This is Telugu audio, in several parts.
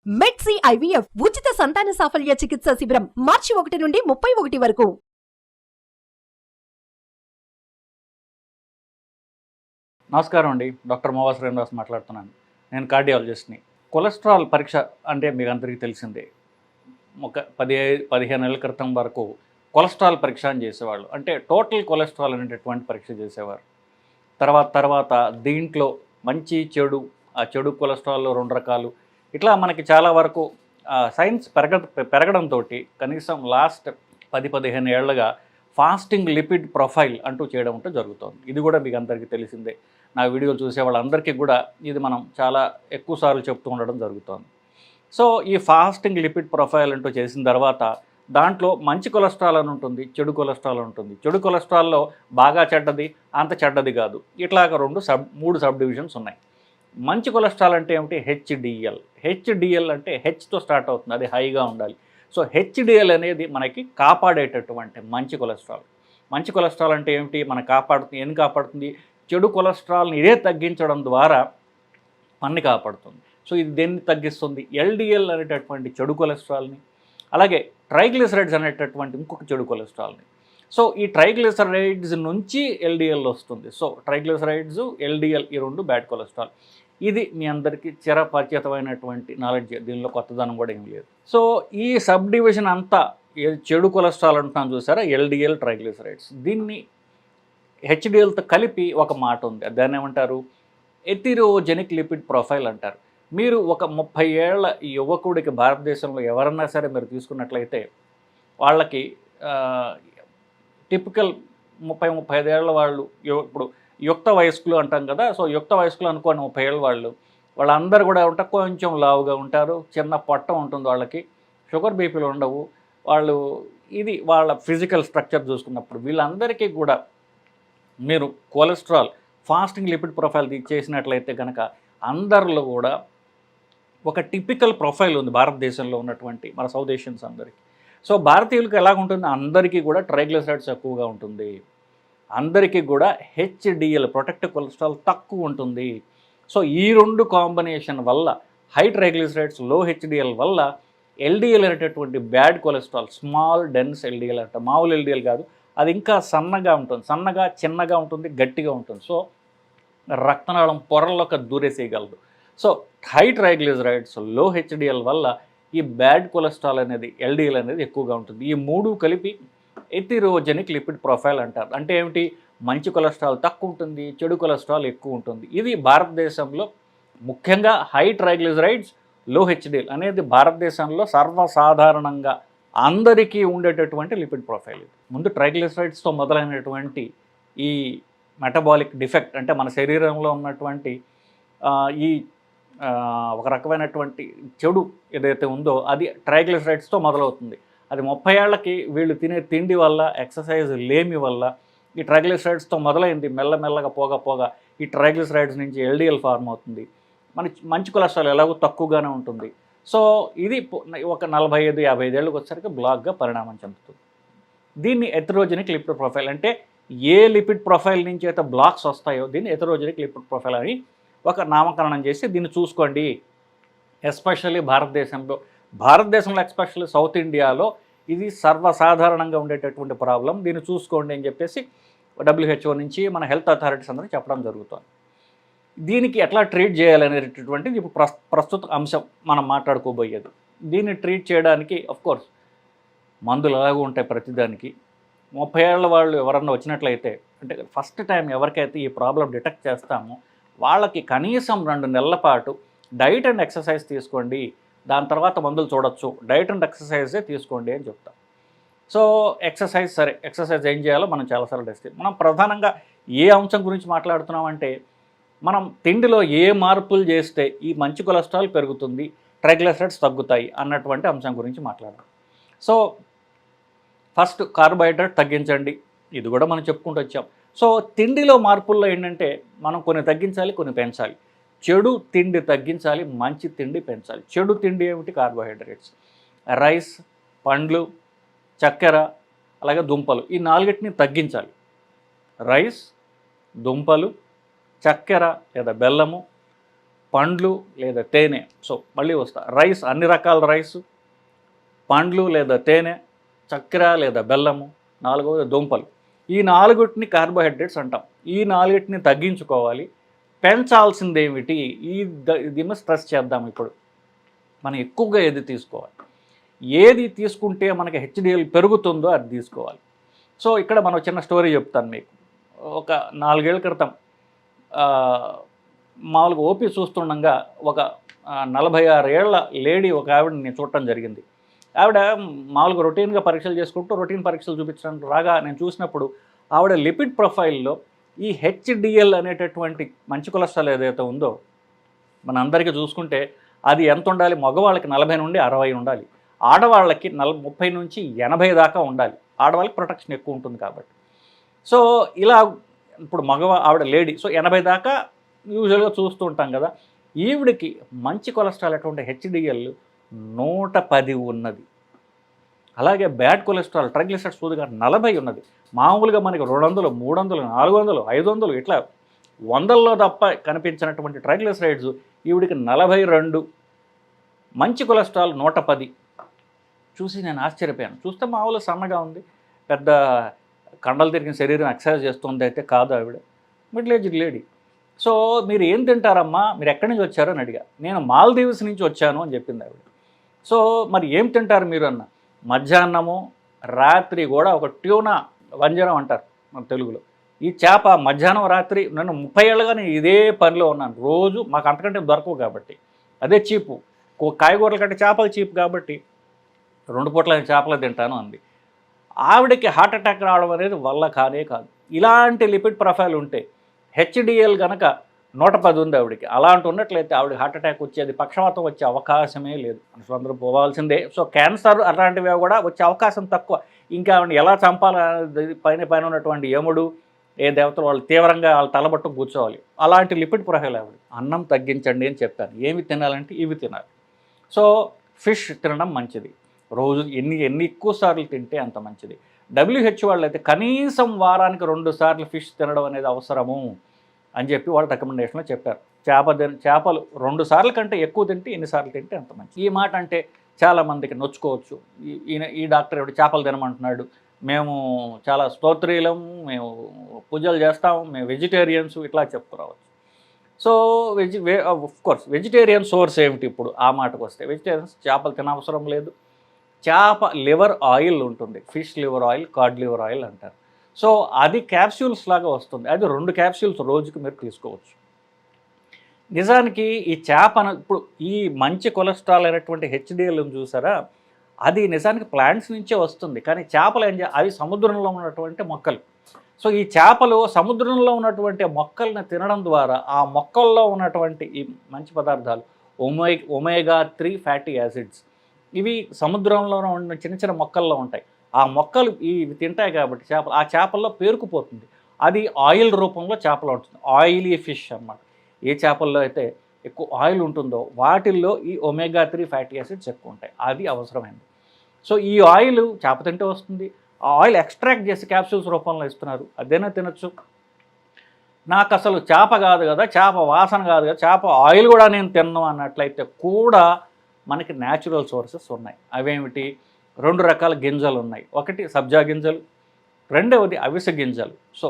మెడ్సి ఐవీఎఫ్ ఉచిత సంతాన సాఫల్య చికిత్స శిబిరం మార్చి 1 నుండి 31 వరకు. నమస్కారం అండి. డాక్టర్ మోవా శ్రీనివాస్ మాట్లాడుతున్నాను. నేను కార్డియాలజిస్ట్ని. కొలెస్ట్రాల్ పరీక్ష అంటే మీకు అందరికీ తెలిసిందే. ఒక 15 నెలల క్రితం వరకు కొలెస్ట్రాల్ పరీక్ష అని చేసేవాళ్ళు. అంటే టోటల్ కొలెస్ట్రాల్ అనేటటువంటి పరీక్ష చేసేవారు. తర్వాత దీంట్లో మంచి చెడు, ఆ చెడు కొలెస్ట్రాల్లో 2 రకాలు, ఇట్లా మనకి చాలా వరకు సైన్స్ పెరగడంతో కనీసం లాస్ట్ 10-15 ఏళ్లుగా ఫాస్టింగ్ లిపిడ్ ప్రొఫైల్ అంటూ చేయడం అంటూ జరుగుతుంది. ఇది కూడా మీకు అందరికీ తెలిసిందే. నా వీడియోలు చూసే వాళ్ళందరికీ కూడా ఇది మనం చాలా ఎక్కువ సార్లు చెప్తూ ఉండడం జరుగుతుంది. సో ఈ ఫాస్టింగ్ లిపిడ్ ప్రొఫైల్ అంటూ చేసిన తర్వాత దాంట్లో మంచి కొలెస్ట్రాల్ అని ఉంటుంది, చెడు కొలెస్ట్రాల్ ఉంటుంది. చెడు కొలెస్ట్రాల్లో బాగా చెడ్డది, అంత చెడ్డది కాదు, ఇట్లాగ 3 సబ్ డివిజన్స్ ఉన్నాయి. మంచి కొలెస్ట్రాల్ అంటే ఏమిటి? హెచ్డిఎల్ అంటే హెచ్తో స్టార్ట్ అవుతుంది, అది హైగా ఉండాలి. సో హెచ్డిఎల్ అనేది మనకి కాపాడేటటువంటి మంచి కొలెస్ట్రాల్. మంచి కొలెస్ట్రాల్ అంటే ఏమిటి? మనకు ఏం కాపాడుతుంది? చెడు కొలెస్ట్రాల్ని ఇదే తగ్గించడం ద్వారా మనని కాపాడుతుంది. సో ఇది దేన్ని తగ్గిస్తుంది? ఎల్డిఎల్ అనేటటువంటి చెడు కొలెస్ట్రాల్ని, అలాగే ట్రైగ్లిసరైడ్స్ అనేటటువంటి ఇంకొక చెడు కొలెస్ట్రాల్ని. సో ఈ ట్రైగ్లిసరైడ్స్ నుంచి ఎల్డిఎల్ వస్తుంది. సో ట్రైగ్లిసరైడ్స్, ఎల్డిఎల్ ఈ 2 బ్యాడ్ కొలెస్ట్రాల్. ఇది మీ అందరికీ చిరపరిచితమైనటువంటి నాలెడ్జ్, దీనిలో కొత్తదనం కూడా ఏం లేదు. సో ఈ సబ్ డివిజన్ అంతా చెడు కొలెస్ట్రాల్ అంటున్నాను చూసారా, ఎల్డిఎల్, ట్రైగ్లిసరైడ్స్. దీన్ని హెచ్డిఎల్తో కలిపి ఒక మాట ఉంది, దాన్ని ఏమంటారు? ఎథిరోజెనిక్ లిపిడ్ ప్రొఫైల్ అంటారు. మీరు ఒక 30 ఏళ్ల యువకుడికి భారతదేశంలో ఎవరన్నా సరే మీరు తీసుకున్నట్లయితే వాళ్ళకి టిపికల్ 30-35 ఏళ్ల వాళ్ళు, ఇప్పుడు యుక్త వయస్కులు అంటాం కదా, సో యుక్త వయస్కులు అనుకోండి 30 ఏళ్ళ వాళ్ళందరూ కూడా ఉంటారు, కొంచెం లావుగా ఉంటారు, చిన్న పొట్ట ఉంటుంది వాళ్ళకి, షుగర్ బీపీలు ఉండవు వాళ్ళు. ఇది వాళ్ళ ఫిజికల్ స్ట్రక్చర్ చూసుకున్నప్పుడు వీళ్ళందరికీ కూడా మీరు కొలెస్ట్రాల్ ఫాస్టింగ్ లిపిడ్ ప్రొఫైల్ చేసినట్లయితే కనుక అందరిలో కూడా ఒక టిపికల్ ప్రొఫైల్ ఉంది భారతదేశంలో ఉన్నటువంటి మన సౌత్ ఏషియన్స్ అందరికీ. సో భారతీయులకు ఎలాగుంటుంది? అందరికీ కూడా ట్రైగ్లిసరైడ్స్ ఎక్కువగా ఉంటుంది, అందరికీ కూడా హెచ్డిఎల్ ప్రొటెక్టివ్ కొలెస్ట్రాల్ తక్కువ ఉంటుంది. సో ఈ 2 కాంబినేషన్ వల్ల, హై ట్రైగ్లిసరైడ్స్, లో హెచ్డిఎల్ వల్ల ఎల్డిఎల్ అనేటటువంటి bad cholesterol, small dense LDL అంటే మామూలు ఎల్డిఎల్ కాదు, అది ఇంకా సన్నగా ఉంటుంది, చిన్నగా ఉంటుంది, గట్టిగా ఉంటుంది. సో రక్తనాళం పొరల్లోకి దూరేసేయగలదు. సో హై ట్రైగ్లిసరైడ్స్, లో హెచ్డిఎల్ వల్ల ఈ బ్యాడ్ కొలెస్ట్రాల్ అనేది, ఎల్డిఎల్ అనేది ఎక్కువగా ఉంటుంది. ఈ 3 కలిపి ఎథిరోజెనిక్ లిపిడ్ ప్రొఫైల్ అంటారు. అంటే ఏమిటి? మంచి కొలెస్ట్రాల్ తక్కువ ఉంటుంది, చెడు కొలెస్ట్రాల్ ఎక్కువ ఉంటుంది. ఇది భారతదేశంలో ముఖ్యంగా హై ట్రైగ్లిసరైడ్స్, లో హెచ్డిఎల్ అనేది భారతదేశంలో సర్వసాధారణంగా అందరికీ ఉండేటటువంటి లిపిడ్ ప్రొఫైల్. ఇది ముందు ట్రైగ్లిసరైడ్స్తో మొదలైనటువంటి ఈ మెటబాలిక్ డిఫెక్ట్, అంటే మన శరీరంలో ఉన్నటువంటి ఈ ఒక రకమైనటువంటి చెడు ఏదైతే ఉందో అది ట్రైగ్లిసరైడ్స్తో మొదలవుతుంది. అది 30 ఏళ్లకి వీళ్ళు తినే తిండి వల్ల, ఎక్సర్సైజ్ లేమి వల్ల ఈ ట్రైగ్లిసరైడ్స్తో మొదలైంది. మెల్లమెల్లగా పోగా ఈ ట్రైగ్లిసరైడ్స్ నుంచి ఎల్డిఎల్ ఫార్మ్ అవుతుంది. మంచి కొలెస్ట్రాల్ ఎలాగో తక్కువగానే ఉంటుంది. సో ఇది ఒక 45-50 ఏళ్ళకి వచ్చేసరికి బ్లాక్గా పరిణామం చెందుతుంది. దీన్ని ఎథిరోజెనిక్ లిపిడ్ ప్రొఫైల్ అంటే, ఏ లిపిడ్ ప్రొఫైల్ నుంచి అయితే బ్లాక్స్ వస్తాయో దీన్ని ఎథిరోజెనిక్ లిపిడ్ ప్రొఫైల్ అని ఒక నామకరణం చేసి దీన్ని చూసుకోండి. ఎస్పెషల్లీ భారతదేశంలో ఎస్పెషల్లీ సౌత్ ఇండియాలో ఇది సర్వసాధారణంగా ఉండేటటువంటి ప్రాబ్లం. దీన్ని చూసుకోండి అని చెప్పేసి WHO నుంచి మన హెల్త్ అథారిటీస్ అందరూ చెప్పడం జరుగుతుంది. దీనికి ఎట్లా ట్రీట్ చేయాలనేటటువంటిది ఇప్పుడు ప్రస్తుత అంశం మనం మాట్లాడుకోబోయేది. దీన్ని ట్రీట్ చేయడానికి అఫ్కోర్స్ మందులు ఎలాగో ఉంటాయి ప్రతిదానికి. 30 ఏళ్ల వాళ్ళు ఎవరన్నా వచ్చినట్లయితే, అంటే ఫస్ట్ టైం ఎవరికైతే ఈ ప్రాబ్లం డిటెక్ట్ చేస్తామో వాళ్ళకి కనీసం 2 నెలల పాటు డైట్ అండ్ ఎక్సర్సైజ్ తీసుకోండి, దాని తర్వాత మందులు చూడొచ్చు, డైట్ అండ్ ఎక్సర్సైజే తీసుకోండి అని చెప్తాం. సో ఎక్సర్సైజ్, సరే ఎక్సర్సైజ్ ఏం చేయాలో మనం చాలాసార్లు డిస్కస్. మనం ప్రధానంగా ఏ అంశం గురించి మాట్లాడుతున్నామంటే, మనం తిండిలో ఏ మార్పులు చేస్తే ఈ మంచి కొలెస్ట్రాల్ పెరుగుతుంది, ట్రైగ్లిసరైడ్స్ తగ్గుతాయి అన్నటువంటి అంశం గురించి మాట్లాడాం. సో ఫస్ట్ కార్బోహైడ్రేట్ తగ్గించండి, ఇది కూడా మనం చెప్పుకుంటూ వచ్చాం. సో తిండిలో మార్పుల్లో ఏంటంటే మనం కొన్ని తగ్గించాలి, కొన్ని పెంచాలి. చెడు తిండి తగ్గించాలి, మంచి తిండి పెంచాలి. చెడు తిండి ఏమిటి? కార్బోహైడ్రేట్స్, రైస్, పండ్లు, చక్కెర, అలాగే దుంపలు, ఈ 4టిని తగ్గించాలి. రైస్, దుంపలు, చక్కెర లేదా బెల్లము, పండ్లు లేదా తేనె. సో మళ్ళీ వస్తా, రైస్, అన్ని రకాల రైసు, పండ్లు లేదా తేనె, చక్కెర లేదా బెల్లము, నాలుగవది దుంపలు. ఈ నాలుగుటిని కార్బోహైడ్రేట్స్ అంటాం. ఈ నాలుగిటిని తగ్గించుకోవాలి. పెంచాల్సింది ఏమిటి, దీన్ని స్ట్రెస్ చేద్దాం. ఇప్పుడు మనం ఎక్కువగా ఏది తీసుకోవాలి, ఏది తీసుకుంటే మనకి హెచ్డిఎల్ పెరుగుతుందో అది తీసుకోవాలి. సో ఇక్కడ మనం చిన్న స్టోరీ చెప్తాను మీకు. ఒక 4 ఏళ్ల క్రితం మామూలుగా ఓపీ చూస్తుండగా ఒక 46 ఏళ్ల లేడీ ఒక ఆవిడని నేను చూడటం జరిగింది. ఆవిడ మామూలుగా రొటీన్గా పరీక్షలు చేసుకుంటూ రొటీన్ పరీక్షలు చూపించడానికి రాగా నేను చూసినప్పుడు ఆవిడ లిపిడ్ ప్రొఫైల్లో ఈ హెచ్డిఎల్ అనేటటువంటి మంచి కొలెస్ట్రాల్ ఏదైతే ఉందో మనందరికీ చూసుకుంటే అది ఎంత ఉండాలి, మగవాళ్ళకి 40 నుండి 60 ఉండాలి, ఆడవాళ్ళకి 30 నుంచి 80 దాకా ఉండాలి. ఆడవాళ్ళకి ప్రొటెక్షన్ ఎక్కువ ఉంటుంది కాబట్టి. సో ఇలా ఇప్పుడు ఆవిడ లేడీ, సో 80 దాకా యూజువల్గా చూస్తూ ఉంటాం కదా. ఈవిడికి మంచి కొలెస్ట్రాల్ అటువంటి హెచ్డిఎల్ 110 ఉన్నది. అలాగే బ్యాడ్ కొలెస్ట్రాల్ ట్రైగ్లిసరైడ్స్ సూదిగా 40 ఉన్నది. మామూలుగా మనకి 200, 300, 400, 500 ఇట్లా 100లో తప్ప కనిపించినటువంటి ట్రైగ్లిసరైడ్స్ ఈవిడికి 42. మంచి కొలెస్ట్రాల్ 110. చూసి నేను ఆశ్చర్యపోయాను. చూస్తే మామూలు సన్నగా ఉంది, పెద్ద కండలు తిరిగిన శరీరం ఎక్సర్సైజ్ చేస్తుంది అయితే కాదు ఆవిడ, మిడిల్ ఏజ్డ్ లేడీ. సో మీరు ఏం తింటారమ్మా, మీరు ఎక్కడి నుంచి వచ్చారో అని అడిగా. నేను మాల్దీవ్స్ నుంచి వచ్చాను అని చెప్పింది ఆవిడ. సో మరి ఏం తింటారు మీరు అన్న, మధ్యాహ్నము రాత్రి కూడా ఒక ట్యూనా వంజరం అంటారు మన తెలుగులో, ఈ చేప మధ్యాహ్నం రాత్రి. నేను 30 ఏళ్ళుగా నేను ఇదే పనిలో ఉన్నాను. రోజు మాకు అంతకంటే దొరకవు కాబట్టి, అదే చీపు, కాయగూరల కంటే చేపలు చీపు కాబట్టి 2 పూట్ల చేపలు తింటాను అంది. ఆవిడకి హార్ట్ అటాక్ రావడం అనేది వల్ల కానే కాదు. ఇలాంటి లిపిడ్ ప్రొఫైల్ ఉంటే హెచ్డిఎల్ కనుక 110 ఉంది ఆవిడకి. అలాంటి ఉన్నట్లయితే ఆవిడకి హార్ట్ అటాక్ వచ్చేది, పక్షవాతం వచ్చే అవకాశమే లేదు. అందరూ పోవాల్సిందే. సో క్యాన్సర్ అలాంటివి కూడా వచ్చే అవకాశం తక్కువ. ఇంకా ఆవిడని ఎలా చంపాలి, పైన ఉన్నటువంటి యముడు ఏ దేవతలు వాళ్ళు తీవ్రంగా వాళ్ళ తలబట్టు కూర్చోవాలి. అలాంటి లిపిడ్ ప్రొఫైల్ ఆవిడ. అన్నం తగ్గించండి అని చెప్పాను. ఏమి తినాలంటే ఇవి తినాలి. సో ఫిష్ తినడం మంచిది. రోజు ఎన్ని ఎక్కువ సార్లు తింటే అంత మంచిది. WHO వాళ్ళు అయితే కనీసం వారానికి 2 సార్లు ఫిష్ తినడం అనేది అవసరము అని చెప్పి వాళ్ళు రికమెండేషన్లో చెప్పారు. చేపలు 2 సార్ల కంటే ఎక్కువ తింటే ఎన్నిసార్లు తింటే అంత మంచిది. ఈ మాట అంటే చాలామందికి నొచ్చుకోవచ్చు. ఈ డాక్టర్ ఎవడు చేపలు తినమంటున్నాడు, మేము చాలా స్తోత్రీలం, మేము పూజలు చేస్తాం, మేము వెజిటేరియన్స్, ఇట్లా చెప్పుకోవచ్చు. సో కోర్స్ వెజిటేరియన్ సోర్స్ ఏమిటి ఇప్పుడు ఆ మాటకు వస్తే, వెజిటేరియన్స్ చేపలు తినవసరం లేదు. చేప లివర్ ఆయిల్ ఉంటుంది, fish liver oil, card liver oil అంటారు. సో అది క్యాప్సూల్స్ లాగా వస్తుంది. అది 2 క్యాప్సూల్స్ రోజుకి మీరు తీసుకోవచ్చు. నిజానికి ఈ చేపను ఇప్పుడు ఈ మంచి కొలెస్ట్రాల్ అయినటువంటి హెచ్డిఎల్ చూసారా, అది నిజానికి ప్లాంట్స్ నుంచే వస్తుంది. కానీ చేపలు అవి సముద్రంలో ఉన్నటువంటి మొక్కలు. సో ఈ చేపలు సముద్రంలో ఉన్నటువంటి మొక్కల్ని తినడం ద్వారా ఆ మొక్కల్లో ఉన్నటువంటి ఈ మంచి పదార్థాలు ఒమేగా 3 ఫ్యాటీ యాసిడ్స్, ఇవి సముద్రంలో ఉన్న చిన్న మొక్కల్లో ఉంటాయి. ఆ మొక్కలు ఇవి తింటాయి కాబట్టి ఆ చేపల్లో పేరుకుపోతుంది. అది ఆయిల్ రూపంలో చేపలు ఉంటుంది, ఆయిలీ ఫిష్ అన్నమాట. ఏ చేపల్లో అయితే ఎక్కువ ఆయిల్ ఉంటుందో వాటిల్లో ఈ ఒమేగా 3 ఫ్యాటీ యాసిడ్స్ ఎక్కువ ఉంటాయి. అది అవసరమైంది. సో ఈ ఆయిల్ చేప తింటే వస్తుంది. ఆ ఆయిల్ ఎక్స్ట్రాక్ట్ చేసి క్యాప్సూల్స్ రూపంలో ఇస్తున్నారు, అదేనా తినచ్చు. నాకు అసలు చేప కాదు కదా, చేప వాసన కాదు కదా, చేప ఆయిల్ కూడా నేను తిన్నాను అన్నట్లయితే కూడా మనకి న్యాచురల్ సోర్సెస్ ఉన్నాయి. అవేమిటి, 2 రకాల గింజలు ఉన్నాయి. ఒకటి సబ్జా గింజలు, రెండవది అవిసె గింజలు. సో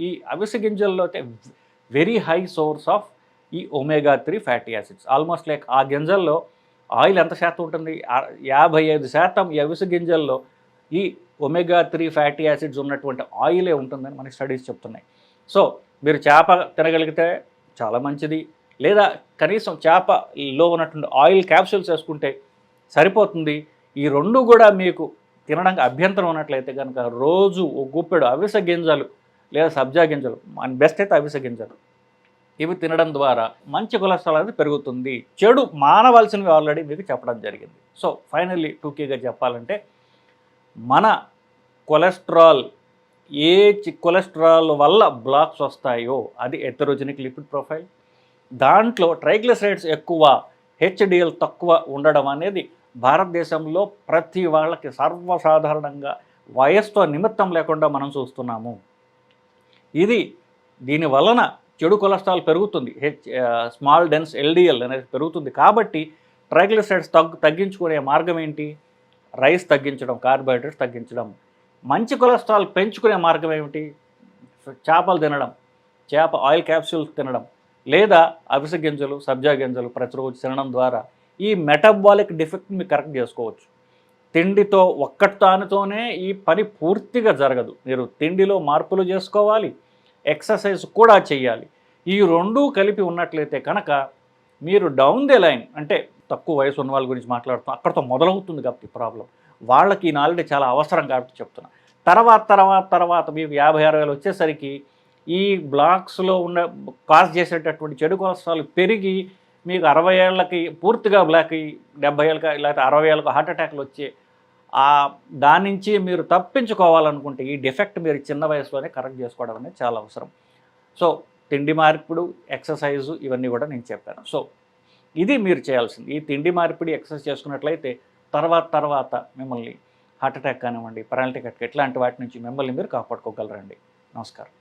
ఈ అవిసె గింజల్లో అయితే వెరీ హై సోర్స్ ఆఫ్ ఈ omega 3 fatty acids. Almost like ఆ గింజల్లో ఆయిల్ ఎంత శాతం ఉంటుంది, 55% ఈ అవిసె గింజల్లో ఈ ఒమేగా 3 ఫ్యాటీ యాసిడ్స్ ఉన్నటువంటి ఆయిలే ఉంటుందని మనకి స్టడీస్ చెప్తున్నాయి. సో మీరు చేప తినగలిగితే చాలా మంచిది, లేదా కనీసం చేపలో ఉన్నటువంటి ఆయిల్ క్యాప్సూల్స్ వేసుకుంటే సరిపోతుంది. ఈ 2 కూడా మీకు తినడానికి అభ్యంతరం ఉన్నట్లయితే కనుక రోజు ఒక గుప్పెడు అవిసె గింజలు లేదా సబ్జా గింజలు, బెస్ట్ అయితే అవిసె గింజలు, ఇవి తినడం ద్వారా మంచి కొలెస్ట్రాల్ అనేది పెరుగుతుంది. చెడు మానవలసినవి ఆల్రెడీ మీకు చెప్పడం జరిగింది. సో ఫైనల్లీ టూకీగా చెప్పాలంటే మన కొలెస్ట్రాల్ కొలెస్ట్రాల్ వల్ల బ్లాక్స్ వస్తాయో అది హెటెరోజెనిక్ లిపిడ్ ప్రొఫైల్. దాంట్లో ట్రైగ్లిసరైడ్స్ ఎక్కువ, హెచ్డిఎల్ తక్కువ ఉండడం అనేది భారతదేశంలో ప్రతి వాళ్ళకి సర్వసాధారణంగా వయస్సుతో నిమిత్తం లేకుండా మనం చూస్తున్నాము. దీని వలన చెడు కొలెస్ట్రాల్ పెరుగుతుంది, స్మాల్ డెన్స్ ఎల్డిఎల్ అనేది పెరుగుతుంది. కాబట్టి ట్రైగ్లిసరైడ్స్ తగ్గించుకునే మార్గం ఏంటి? రైస్ తగ్గించడం, కార్బోహైడ్రేట్స్ తగ్గించడం. మంచి కొలెస్ట్రాల్ పెంచుకునే మార్గం ఏమిటి? చేపలు తినడం, చేప ఆయిల్ క్యాప్సూల్స్ తినడం, లేదా అవిసె గింజలు, సబ్జా గింజలు ప్రతిరోజు తినడం ద్వారా ఈ మెటబాలిక్ డిఫెక్ట్ని మీరు కరెక్ట్ చేసుకోవచ్చు. తిండితో ఒక్కటానితోనే ఈ పని పూర్తిగా జరగదు. మీరు తిండిలో మార్పులు చేసుకోవాలి, ఎక్సర్సైజ్ కూడా చేయాలి. ఈ రెండూ కలిపి ఉన్నట్లయితే కనుక మీరు డౌన్ ది లైన్, అంటే తక్కువ వయసు ఉన్న వాళ్ళ గురించి మాట్లాడుతున్నాం, అక్కడితో మొదలవుతుంది కాబట్టి ప్రాబ్లం. వాళ్ళకి ఈ నాలెడ్జ్ చాలా అవసరం కాబట్టి చెప్తున్నా. తర్వాత మీకు 50-60 ఏళ్ళు వచ్చేసరికి ఈ బ్లాక్స్లో ఉన్న కాజ్ చేసేటటువంటి చెడు కొలెస్ట్రాల్ పెరిగి మీకు 60 ఏళ్ళకి పూర్తిగా బ్లాక్, 70 ఏళ్ళకి లేకపోతే 60 ఏళ్ళకి హార్ట్ అటాక్లు వచ్చే దాని నుంచి మీరు తప్పించుకోవాలనుకుంటే ఈ డిఫెక్ట్ మీరు చిన్న వయసులోనే కరెక్ట్ చేసుకోవడం అనేది చాలా అవసరం. సో తిండి మార్పిడి, ఎక్సర్సైజు ఇవన్నీ కూడా నేను చెప్పాను. సో ఇది మీరు చేయాల్సింది. ఈ తిండి మార్పిడి, ఎక్సర్సైజ్ చేసుకున్నట్లయితే తర్వాత మిమ్మల్ని హార్ట్ అటాక్ కానివ్వండి, పెరాలిటిక్ అటాక్ ఇట్లాంటి వాటి నుంచి మిమ్మల్ని మీరు కాపాడుకోగలరండి. నమస్కారం.